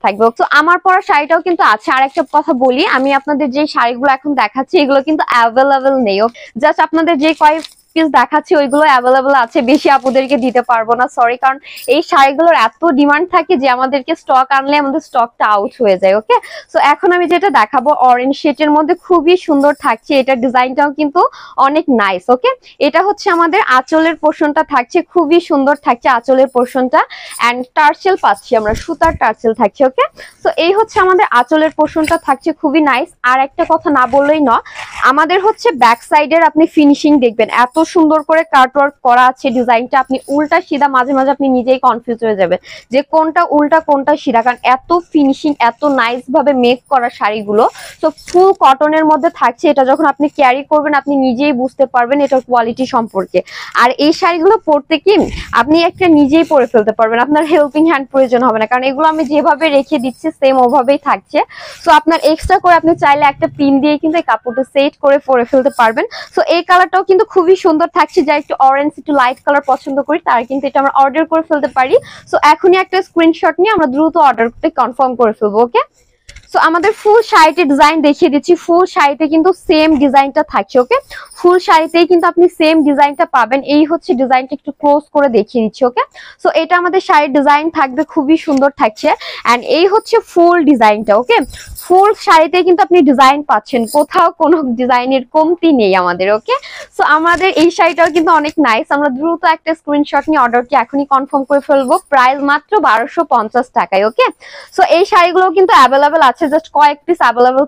থাকবে। তো আমার পরা শাড়িটাও কিন্তু আছে। আর একটা কথা বলি, আমি আপনাদের যে শাড়িগুলো এখন দেখাচ্ছি এগুলো কিন্তু অ্যাভেলেবেল নেই, জাস্ট আপনাদের যে কয়েক পিস দেখাচ্ছি ওইগুলো অ্যাভেলেবেল আছে, বেশি আপুদেরকে দিতে পারবো না, সরি। কারণ এই শাড়িগুলোর এত ডিমান্ড থাকে যে আমাদেরকে স্টক আনলে আমাদের স্টকটা আউট হয়ে যায়। ওকে, সো এখন আমি যেটা দেখাবো অরেঞ্জ শেডের মধ্যে খুবই সুন্দর থাকছে, এটা ডিজাইনটাও কিন্তু অনেক নাইস। ওকে, এটা হচ্ছে আমাদের আঁচলের পোর্শনটা থাকছে, খুবই সুন্দর থাকছে আঁচলের পোর্শনটা, এন্ড টার্সেল পাচ্ছি আমরা, সুতার টার্সেল থাকছে। ওকে, তো এই হচ্ছে আমাদের আঁচলের পোর্শনটা থাকছে, খুবই নাইস। আর একটা কথা না বললেই না, আমাদের হচ্ছে ব্যাক সাইডের আপনি ফিনিশিং দেখবেন, এত সুন্দর করে কাটওয়ার্ক করা আছে ডিজাইনটা, আপনি উল্টা সিধা মাঝে মাঝে আপনি নিজেই কনফিউজ হয়ে যাবেন যে কোনটা উল্টা কোনটা সিধা, কারণ এত ফিনিশিং এত নাইস ভাবে মেক করা শাড়িগুলো। তো ফুল কটনের মধ্যে থাকছে, এটা যখন আপনি ক্যারি করবেন আপনি নিজেই বুঝতে পারবেন এটার কোয়ালিটি সম্পর্কে। আর এই শাড়িগুলো পরতে কি আপনি একটা নিজেই পরে ফেলতে পারবেন, আপনার হেল্পিং হ্যান্ড প্রয়োজন হবে না, কারণ এগুলো আমি যেভাবে রেখে দিচ্ছি সেম ওভাবেই থাকছে। সো আপনার এক্সট্রা করে আপনি চাইলে একটা পিন দিয়ে কিন্তু এই কাপড়টা সেট করে পরে ফেলতে পারবেন। সো এই কালারটাও কিন্তু খুবই সুন্দর থাকছে, যা একটু অরেঞ্জ একটু লাইট কালার পছন্দ করি তারা কিন্তু এটা আমরা অর্ডার করে ফেলতে পারি। সো এখনই একটা স্ক্রিনশট নিয়ে আমরা দ্রুত অর্ডারটা কনফার্ম করে ফেলবো। ওকে, সো আমাদের ফুল শাড়িতে ডিজাইন দেখিয়ে দিচ্ছি, ফুল শাড়িতে কিন্তু সেম ডিজাইনটা থাকছে। ওকে, ফুল শাড়িতেই কিন্তু আপনি সেম ডিজাইনটা পাবেন। এই হচ্ছে ডিজাইনটা, একটু ক্লোজ করে দেখিয়ে দিচ্ছি। ওকে, সো এটা আমাদের শাড়ির ডিজাইন থাকবে, খুবই সুন্দর থাকছে, এন্ড এই হচ্ছে ফুল ডিজাইনটা। ওকে, ফুল শাড়িতে কিন্তু আপনি ডিজাইন পাচ্ছেন, কোথাও কোনো ডিজাইনের কমতি নেই আমাদের। ওকে, সো আমাদের এই শাড়িটাও কিন্তু অনেক নাইস, আমরা দ্রুত একটা স্ক্রিনশট নিয়ে অর্ডারটি এখনই কনফার্ম করে ফেলবো, প্রাইস মাত্র 1250 টাকায়। ওকে, সো এই শাড়িগুলো কিন্তু অ্যাভেলেবেল আছে, জাস্ট কয়েক পিস অ্যাভেলেবেল